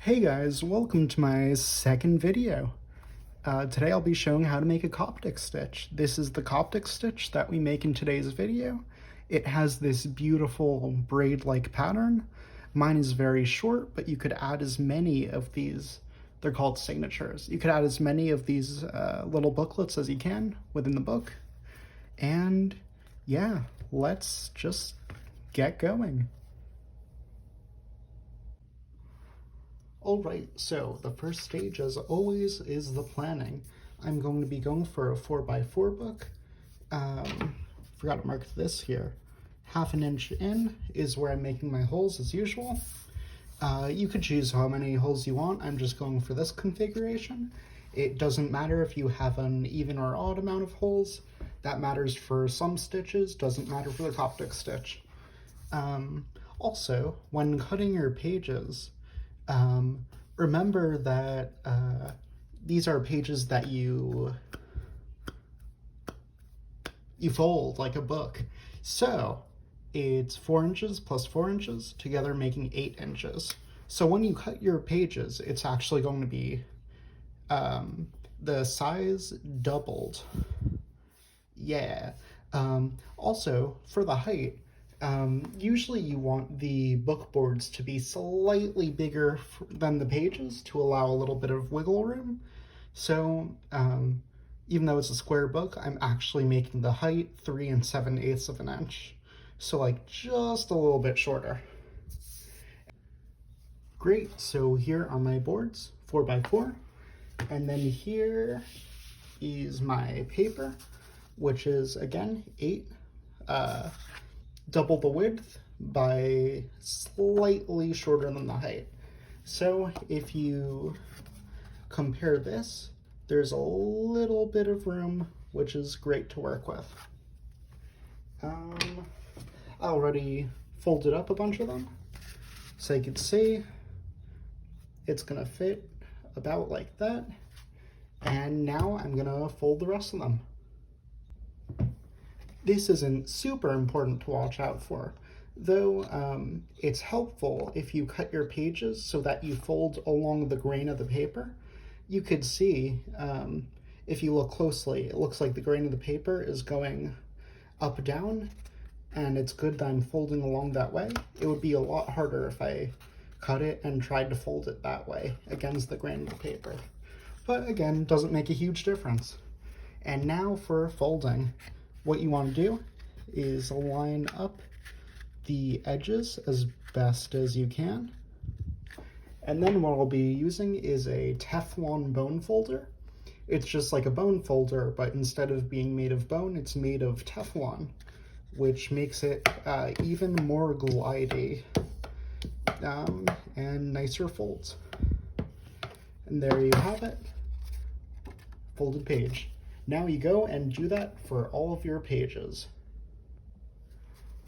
Hey guys, welcome to my second video. Today I'll be showing how to make a Coptic stitch. This is the Coptic stitch that we make in today's video. It has this beautiful braid-like pattern. Mine is very short, but you could add as many of these, they're called signatures. You could add as many of these little booklets as you can within the book. And yeah, let's just get going. Alright, so the first stage, as always, is the planning. I'm going to be going for a 4x4 book. Forgot to mark this here. 1/2 inch in is where I'm making my holes as usual. You could choose how many holes you want. I'm just going for this configuration. It doesn't matter if you have an even or odd amount of holes. That matters for some stitches, doesn't matter for the Coptic stitch. Also, when cutting your pages, remember that these are pages that you fold like a book. So it's 4 inches plus 4 inches, together making 8 inches. So when you cut your pages, it's actually going to be the size doubled. Yeah. Also, for the height, usually you want the book boards to be slightly bigger than the pages to allow a little bit of wiggle room. So even though it's a square book, I'm actually making the height 3 7/8 of an inch. So like just a little bit shorter. Great, so here are my boards, 4x4. And then here is my paper, which is again 8, double the width by slightly shorter than the height. So if you compare this, there's a little bit of room, which is great to work with. I already folded up a bunch of them, so you can see it's gonna fit about like that. And now I'm gonna fold the rest of them. This isn't super important to watch out for, though it's helpful if you cut your pages so that you fold along the grain of the paper. You could see, if you look closely, it looks like the grain of the paper is going up down, and it's good that I'm folding along that way. It would be a lot harder if I cut it and tried to fold it that way against the grain of the paper. But again, doesn't make a huge difference. And now for folding. What you want to do is line up the edges as best as you can. And then what I'll be using is a Teflon bone folder. It's just like a bone folder, but instead of being made of bone, it's made of Teflon, which makes it even more glidey and nicer folds. And there you have it, folded page. Now you go and do that for all of your pages.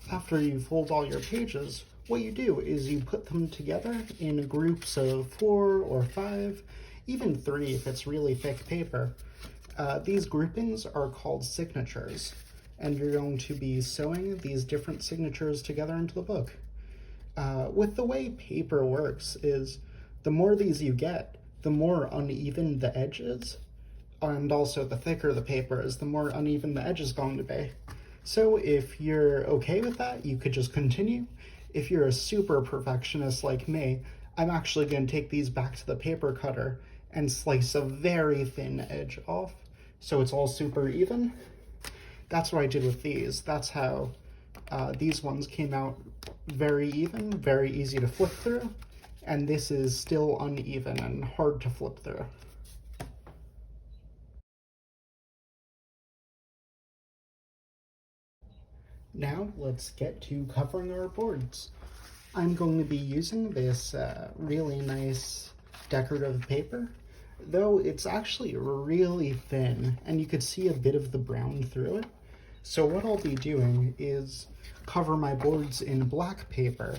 After you fold all your pages, what you do is you put them together in groups of 4 or 5, even 3 if it's really thick paper. These groupings are called signatures, and you're going to be sewing these different signatures together into the book. With the way paper works is the more these you get, the more uneven the edge is. And also the thicker the paper is, the more uneven the edge is going to be. So if you're okay with that, you could just continue. If you're a super perfectionist like me, I'm actually going to take these back to the paper cutter and slice a very thin edge off so it's all super even. That's what I did with these. That's how these ones came out very even, very easy to flip through, and this is still uneven and hard to flip through. Now let's get to covering our boards. I'm going to be using this really nice decorative paper, though it's actually really thin and you could see a bit of the brown through it. So what I'll be doing is cover my boards in black paper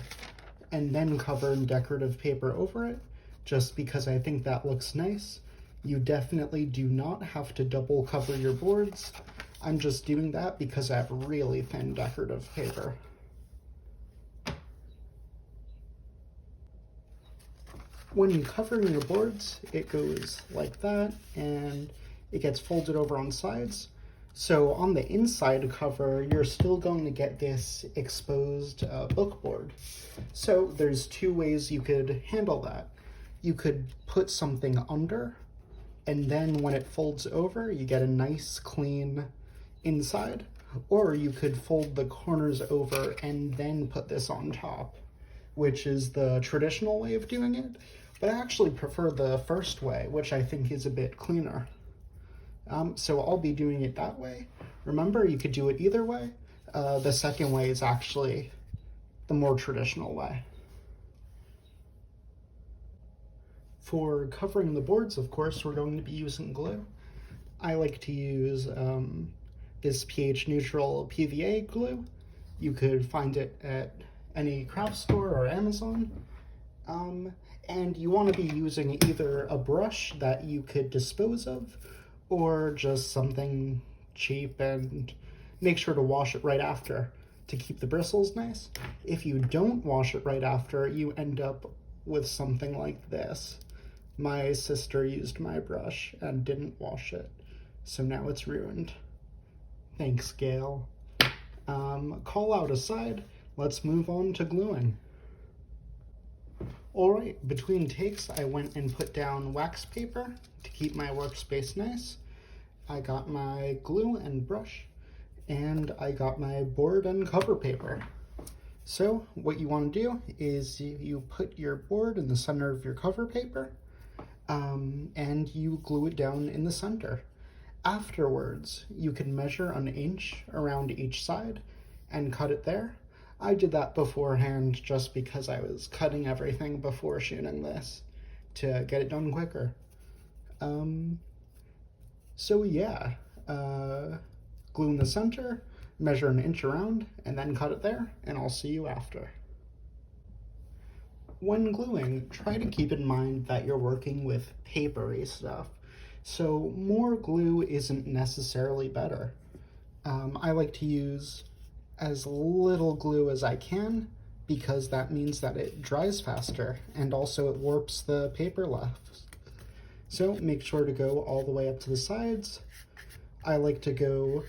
and then cover decorative paper over it, just because I think that looks nice. You definitely do not have to double cover your boards. I'm just doing that because I have really thin decorative paper. When covering your boards, it goes like that, and it gets folded over on sides. So on the inside cover, you're still going to get this exposed book board. So there's two ways you could handle that. You could put something under, and then when it folds over, you get a nice clean inside. Or you could fold the corners over and then put this on top, which is the traditional way of doing it. But I actually prefer the first way, which I think is a bit cleaner. So I'll be doing it that way. Remember, you could do it either way. The second way is actually the more traditional way. For covering the boards, of course, we're going to be using glue. I like to use this pH neutral PVA glue. You could find it at any craft store or Amazon. And you want to be using either a brush that you could dispose of or just something cheap, and make sure to wash it right after to keep the bristles nice. If you don't wash it right after, you end up with something like this. My sister used my brush and didn't wash it, so now it's ruined. Thanks, Gail. Call out aside, let's move on to gluing. All right, between takes, I went and put down wax paper to keep my workspace nice. I got my glue and brush, and I got my board and cover paper. So what you want to do is you put your board in the center of your cover paper, and you glue it down in the center. Afterwards, you can measure an inch around each side and cut it there. I did that beforehand just because I was cutting everything before shooting this to get it done quicker. So yeah, glue in the center, measure an inch around, and then cut it there, and I'll see you after. When gluing, try to keep in mind that you're working with papery stuff, so more glue isn't necessarily better. I like to use as little glue as I can because that means that it dries faster and also it warps the paper less. So make sure to go all the way up to the sides. I like to go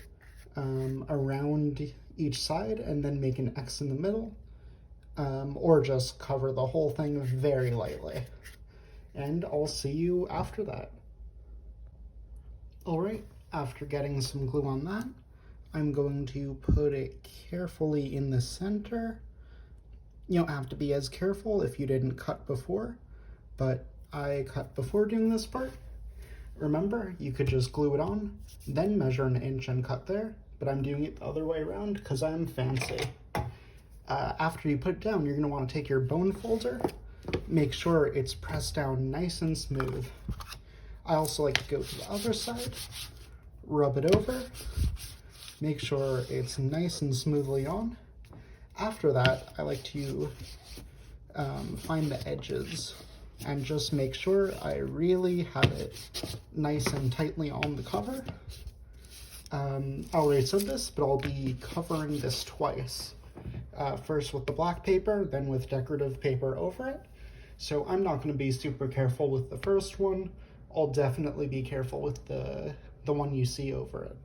around each side and then make an X in the middle, or just cover the whole thing very lightly. And I'll see you after that. All right, after getting some glue on that, I'm going to put it carefully in the center. You don't have to be as careful if you didn't cut before, but I cut before doing this part. Remember, you could just glue it on, then measure an inch and cut there, but I'm doing it the other way around because I'm fancy. After you put it down, you're gonna wanna take your bone folder, make sure it's pressed down nice and smooth. I also like to go to the other side, rub it over, make sure it's nice and smoothly on. After that, I like to find the edges and just make sure I really have it nice and tightly on the cover. I already said this, but I'll be covering this twice. First with the black paper, then with decorative paper over it. So I'm not going to be super careful with the first one. I'll definitely be careful with the one you see over it.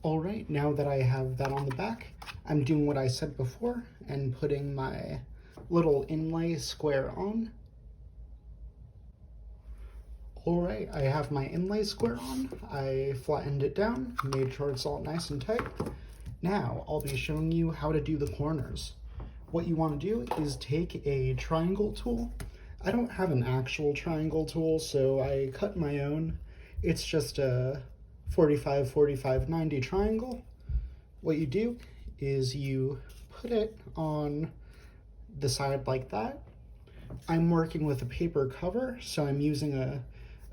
All right, now that I have that on the back, I'm doing what I said before and putting my little inlay square on. All right, I have my inlay square on. I flattened it down, made sure it's all nice and tight. Now I'll be showing you how to do the corners. What you want to do is take a triangle tool. I don't have an actual triangle tool, so I cut my own. It's just a 45, 45, 90 triangle. What you do is you put it on the side like that. I'm working with a paper cover, so I'm using a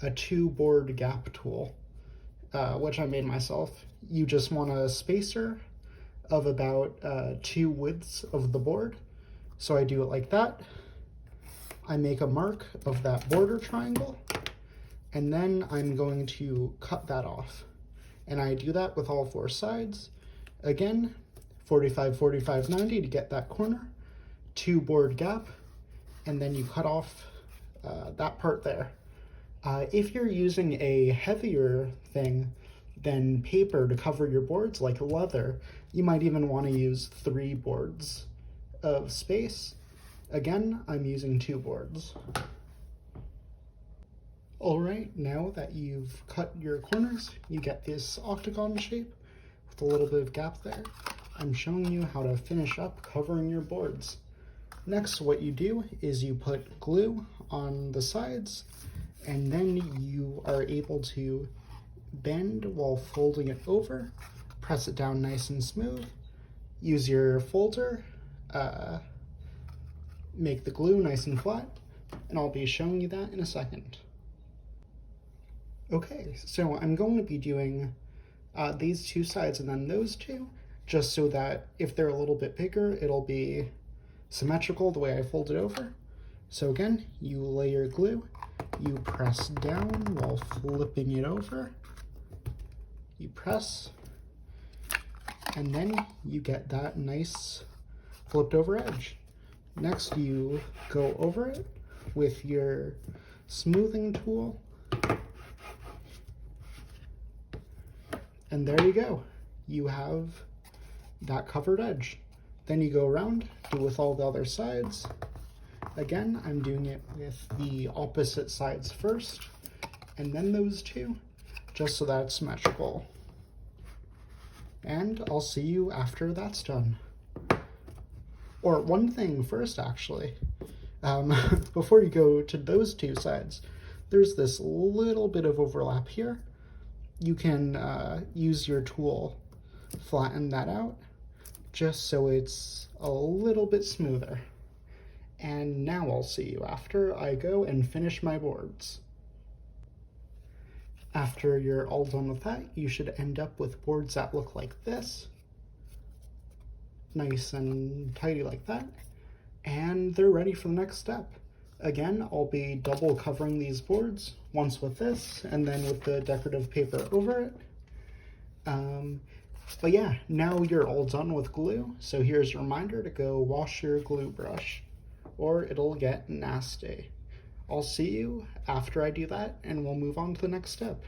2-board gap tool, which I made myself. You just want a spacer of about 2 widths of the board. So I do it like that. I make a mark of that border triangle, and then I'm going to cut that off. And I do that with all 4 sides. Again, 45, 45, 90 to get that corner, 2-board gap, and then you cut off that part there. If you're using a heavier thing than paper to cover your boards, like leather, you might even want to use 3 boards of space. Again, I'm using 2 boards. Alright, now that you've cut your corners, you get this octagon shape with a little bit of gap there. I'm showing you how to finish up covering your boards. Next, what you do is you put glue on the sides, and then you are able to bend while folding it over, press it down nice and smooth, use your folder, make the glue nice and flat, and I'll be showing you that in a second. Okay, so I'm going to be doing these 2 sides and then those 2, just so that if they're a little bit bigger, it'll be symmetrical the way I fold it over. So again, you lay your glue, you press down while flipping it over, you press, and then you get that nice flipped over edge. Next, you go over it with your smoothing tool, and there you go. You have that covered edge. Then you go around, do it with all the other sides. Again, I'm doing it with the opposite sides first, and then those 2, just so that it's symmetrical. And I'll see you after that's done. Or one thing first, actually. Before you go to those 2 sides, there's this little bit of overlap here. You can use your tool, flatten that out, just so it's a little bit smoother. And now I'll see you after I go and finish my boards. After you're all done with that, you should end up with boards that look like this. Nice and tidy like that. And they're ready for the next step. Again, I'll be double covering these boards, once with this, and then with the decorative paper over it. But yeah, now you're all done with glue, so here's a reminder to go wash your glue brush, or it'll get nasty. I'll see you after I do that, and we'll move on to the next step.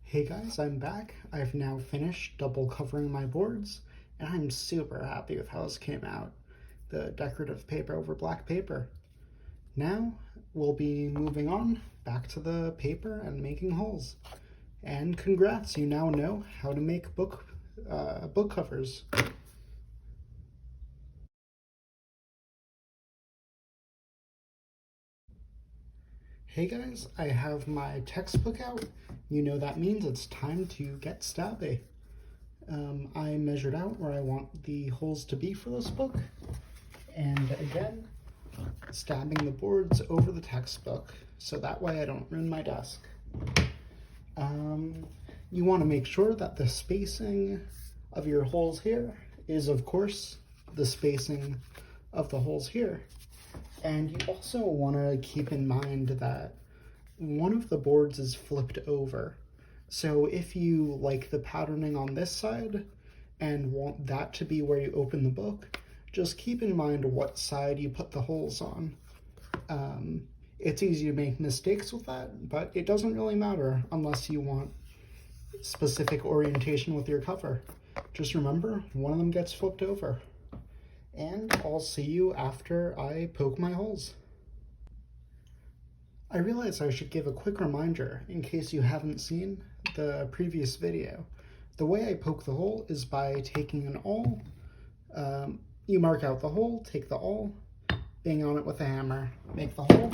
Hey guys, I'm back. I've now finished double covering my boards, and I'm super happy with how this came out. The decorative paper over black paper. Now, we'll be moving on back to the paper and making holes. And congrats, you now know how to make book covers. Hey guys, I have my textbook out. You know that means it's time to get stabby. I measured out where I want the holes to be for this book. And again, stabbing the boards over the textbook, so that way I don't ruin my desk. You want to make sure that the spacing of your holes here is, of course, the spacing of the holes here. And you also want to keep in mind that one of the boards is flipped over. So if you like the patterning on this side and want that to be where you open the book, just keep in mind what side you put the holes on. It's easy to make mistakes with that, but it doesn't really matter unless you want specific orientation with your cover. Just remember, one of them gets flipped over. And I'll see you after I poke my holes. I realize I should give a quick reminder in case you haven't seen the previous video. The way I poke the hole is by taking an awl. You mark out the hole, take the awl, bang on it with a hammer, make the hole.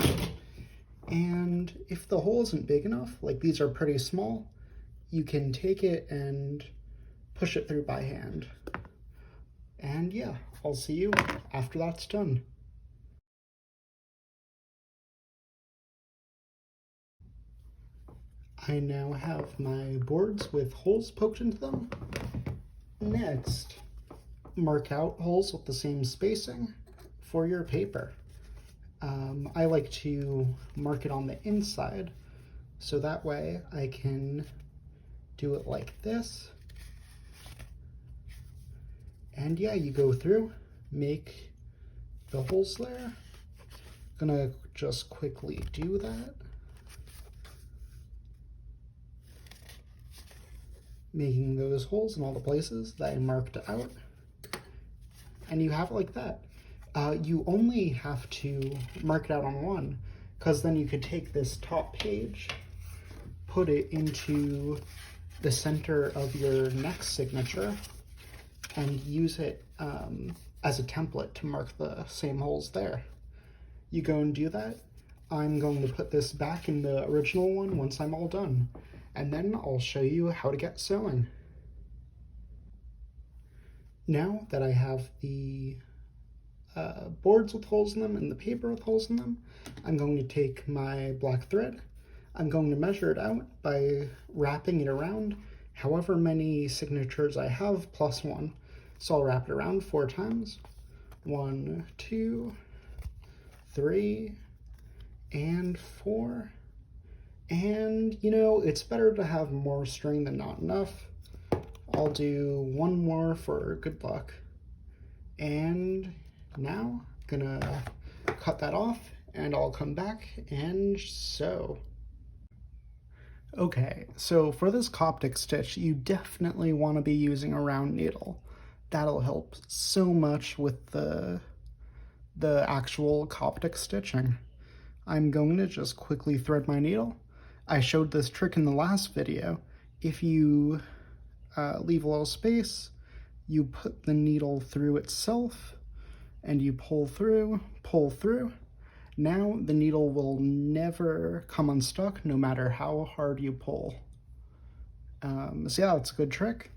And if the hole isn't big enough, like these are pretty small, you can take it and push it through by hand. And yeah, I'll see you after that's done. I now have my boards with holes poked into them. Next, mark out holes with the same spacing for your paper. I like to mark it on the inside, so that way I can do it like this. And yeah, you go through, make the holes there. Gonna just quickly do that. Making those holes in all the places that I marked out. And you have it like that. You only have to mark it out on one, because then you could take this top page, put it into the center of your next signature, and use it as a template to mark the same holes there. You go and do that. I'm going to put this back in the original one once I'm all done, and then I'll show you how to get sewing. Now that I have the boards with holes in them and the paper with holes in them, I'm going to take my black thread. I'm going to measure it out by wrapping it around however many signatures I have plus one. So I'll wrap it around 4 times. 1, 2, 3, and 4. And, you know, it's better to have more string than not enough. I'll do 1 more for good luck. And now I'm gonna cut that off, and I'll come back and sew. Okay, so for this Coptic stitch, you definitely want to be using a round needle. That'll help so much with the actual Coptic stitching. I'm going to just quickly thread my needle. I showed this trick in the last video. If you leave a little space, you put the needle through itself, and you pull through. Now the needle will never come unstuck no matter how hard you pull. So yeah, it's a good trick.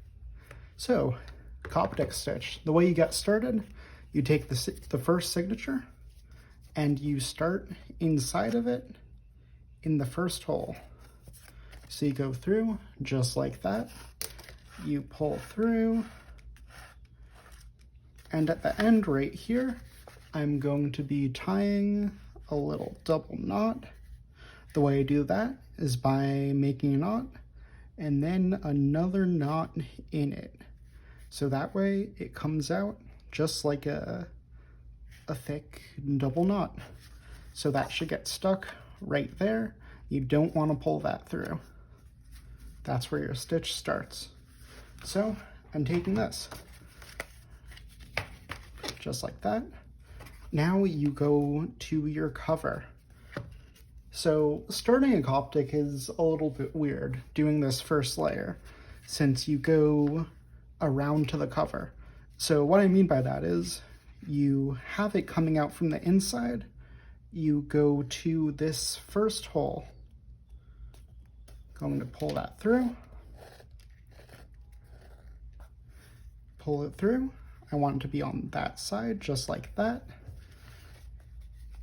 So, Coptic stitch. The way you get started, you take the first signature, and you start inside of it in the first hole. So you go through just like that. You pull through, and at the end right here, I'm going to be tying a little double knot. The way I do that is by making a knot and then another knot in it. So that way it comes out just like a thick double knot. So that should get stuck right there. You don't want to pull that through. That's where your stitch starts. So I'm taking this, just like that. Now you go to your cover. So starting a Coptic is a little bit weird, doing this first layer, since you go around to the cover. So what I mean by that is, you have it coming out from the inside, you go to this first hole, going to pull that through, pull it through. I want it to be on that side, just like that.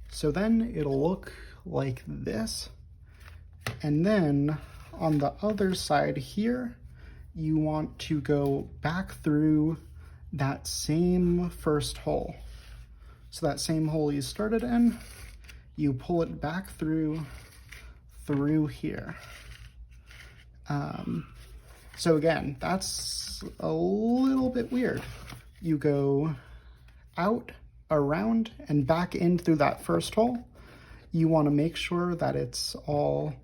So then it'll look like this. And then on the other side here, you want to go back through that same first hole. So that same hole you started in, you pull it back through here. So again, that's a little bit weird. You go out, around, and back in through that first hole. You want to make sure that it's all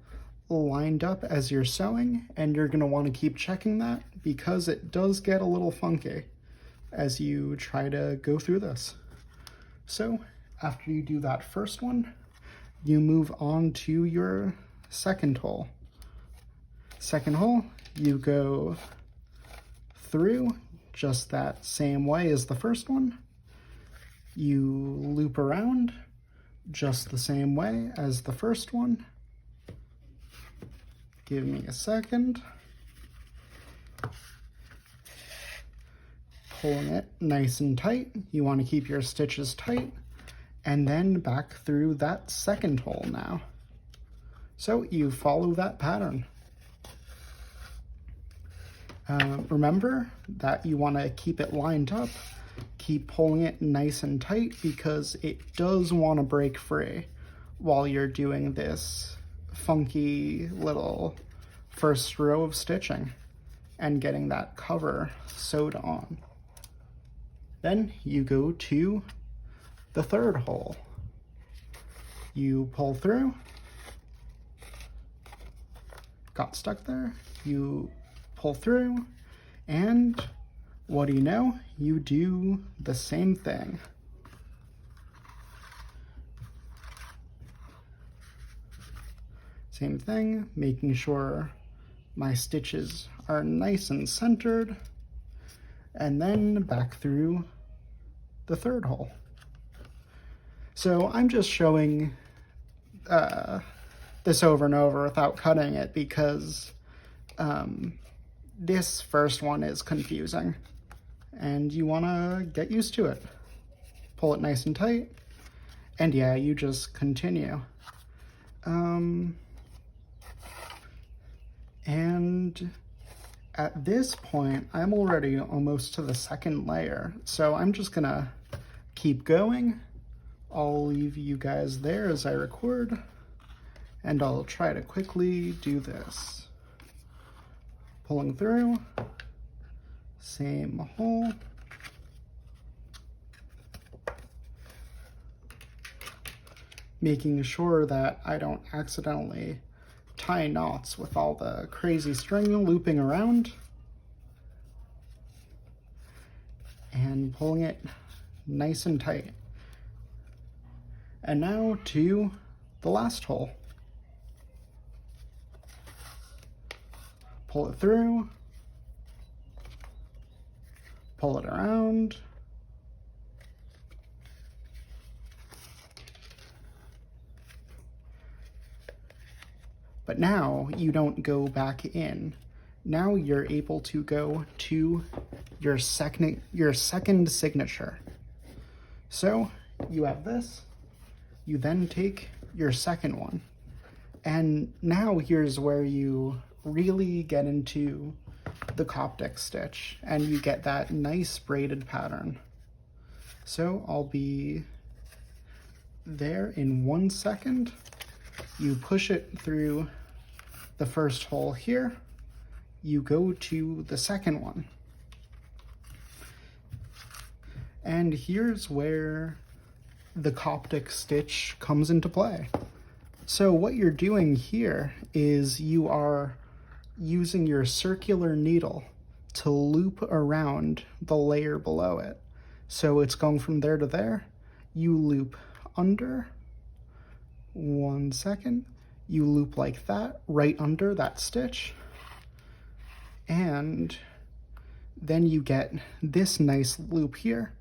lined up as you're sewing, and you're going to want to keep checking that because it does get a little funky as you try to go through this. So after you do that first one, you move on to your second hole. Second hole, you go through just that same way as the first one. You loop around just the same way as the first one. Give me a second. Pulling it nice and tight. You want to keep your stitches tight. And then back through that second hole now. So you follow that pattern. Remember that you want to keep it lined up. Keep pulling it nice and tight because it does want to break free while you're doing this funky little first row of stitching and getting that cover sewed on. Then you go to the third hole. You pull through, got stuck there, you pull through, and what do you know? You do the same thing. Same thing, making sure my stitches are nice and centered, and then back through the third hole. So I'm just showing this over and over without cutting it because this first one is confusing and you want to get used to it. Pull it nice and tight, and yeah, you just continue. And at this point, I'm already almost to the second layer, so I'm just gonna keep going. I'll leave you guys there as I record, and I'll try to quickly do this. Pulling through, same hole. Making sure that I don't accidentally tie knots with all the crazy string looping around. And pulling it nice and tight. And now to the last hole. Pull it through, pull it around, but now you don't go back in. Now you're able to go to your second signature. So you have this, you then take your second one. And now here's where you really get into the Coptic stitch and you get that nice braided pattern. So I'll be there in 1 second. You push it through the first hole here, you go to the second one. And here's where the Coptic stitch comes into play. So what you're doing here is you are using your circular needle to loop around the layer below it. So it's going from there to there. You loop under, 1 second, you loop like that, right under that stitch, and then you get this nice loop here,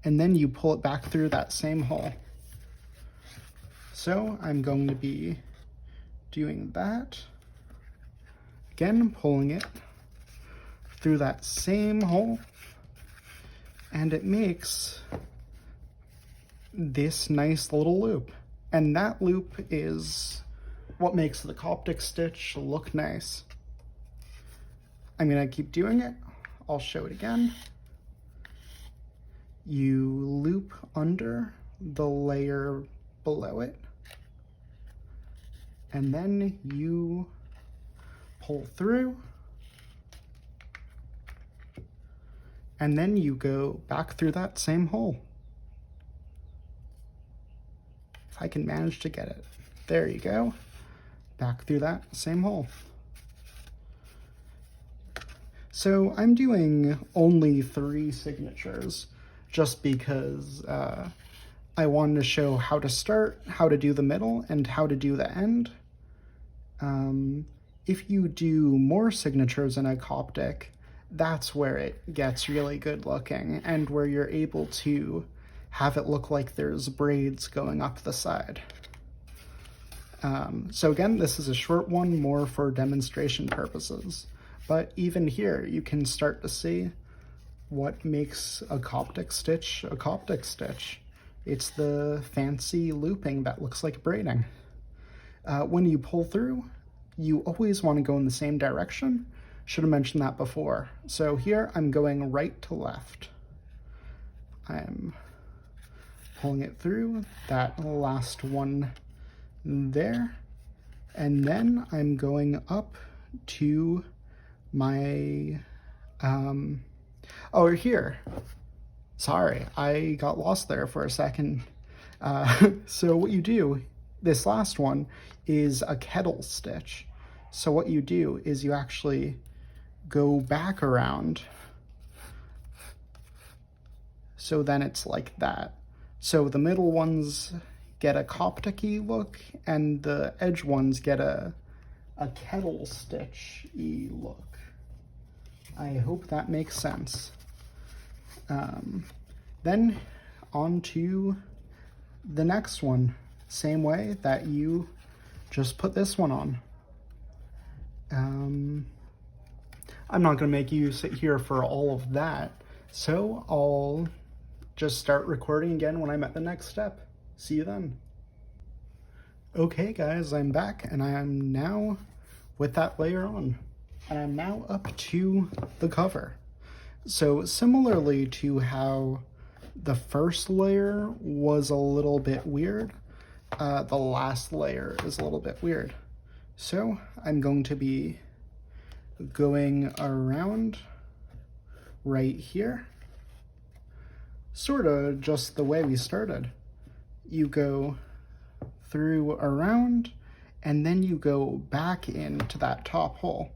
and then you pull it back through that same hole. So I'm going to be doing that. Again, pulling it through that same hole, and it makes this nice little loop. And that loop is what makes the Coptic stitch look nice. I'm gonna keep doing it. I'll show it again. You loop under the layer below it, and then you pull through, and then you go back through that same hole. If I can manage to get it. There you go. Back through that same hole. So I'm doing only 3 signatures just because I wanted to show how to start, how to do the middle, and how to do the end. If you do more signatures in a Coptic, that's where it gets really good looking and where you're able to have it look like there's braids going up the side. So again, this is a short one, more for demonstration purposes. But even here, you can start to see what makes a Coptic stitch a Coptic stitch. It's the fancy looping that looks like braiding. When you pull through, you always want to go in the same direction. Should have mentioned that before. So here, I'm going right to left. I'm pulling it through that last one there, and then I'm going up to my oh, here. Sorry, I got lost there for a second. So what you do, this last one is a kettle stitch. So what you do is you actually go back around. So then it's like that. So the middle ones get a Coptic-y look, and the edge ones get a kettle stitch-y look. I hope that makes sense. Then on to the next one. Same way that you just put this one on. I'm not going to make you sit here for all of that, so I'll just start recording again when I'm at the next step. See you then. Okay guys, I'm back, and I am now with that layer on, and I'm now up to the cover. So similarly to how the first layer was a little bit weird, the last layer is a little bit weird. So I'm going to be going around right here, sort of just the way we started. You go through around, and then you go back into that top hole,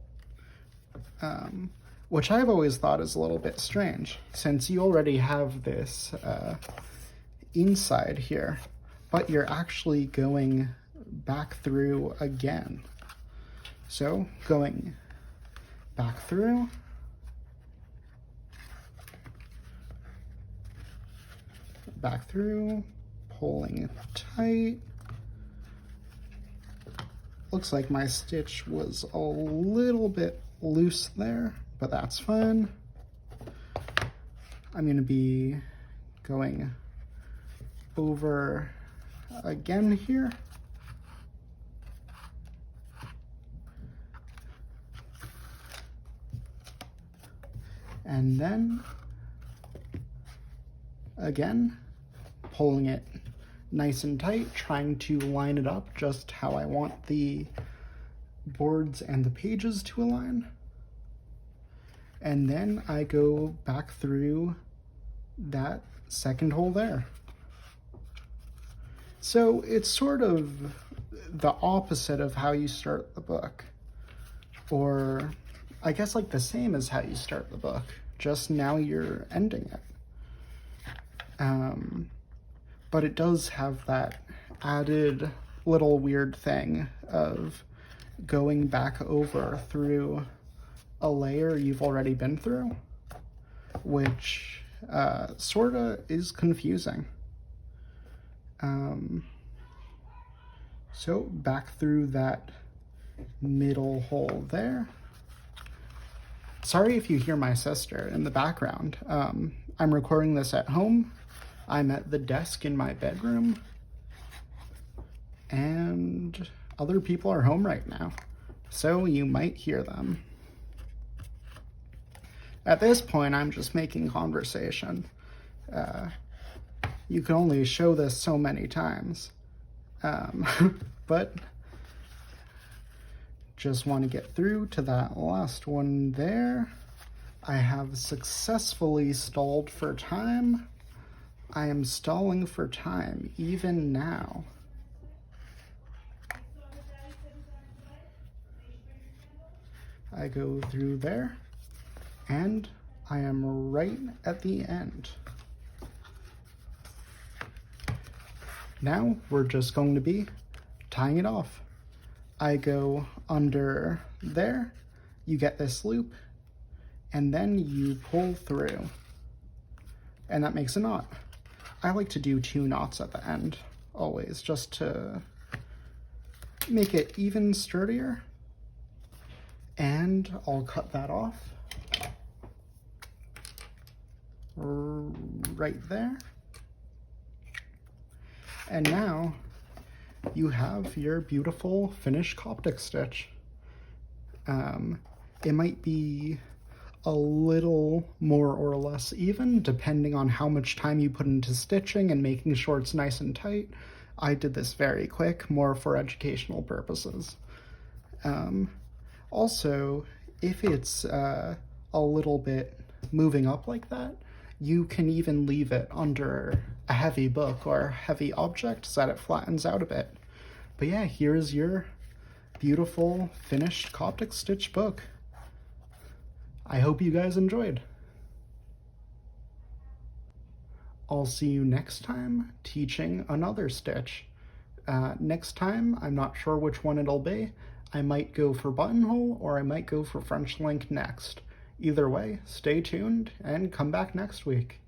which I've always thought is a little bit strange, since you already have this inside here, but you're actually going back through again. So going back through, pulling it tight. Looks like my stitch was a little bit loose there, but that's fine. I'm going to be going over again here. And then again, pulling it nice and tight, trying to line it up just how I want the boards and the pages to align. And then I go back through that second hole there. So it's sort of the opposite of how you start the book, or I guess like the same as how you start the book, just now you're ending it. But it does have that added little weird thing of going back over through a layer you've already been through, which sort of is confusing. So back through that middle hole there. Sorry if you hear my sister in the background. I'm recording this at home. I'm at the desk in my bedroom, and other people are home right now, so you might hear them. At this point, I'm just making conversation. You can only show this so many times, but just want to get through to that last one there. I have successfully stalled for time. I am stalling for time, even now. I go through there, and I am right at the end. Now we're just going to be tying it off. I go under there, you get this loop, and then you pull through, and that makes a knot. I like to do 2 knots at the end, always, just to make it even sturdier. And I'll cut that off right there. And now you have your beautiful finished Coptic stitch. It might be a little more or less even, depending on how much time you put into stitching and making sure it's nice and tight. I did this very quick, more for educational purposes. Also, if it's a little bit moving up like that, You can even leave it under a heavy book or a heavy object so that it flattens out a bit. But yeah, here's your beautiful finished Coptic stitch book. I hope you guys enjoyed. I'll see you next time teaching another stitch. Next time, I'm not sure which one it'll be. I might go for buttonhole or I might go for French link next. Either way, stay tuned and come back next week.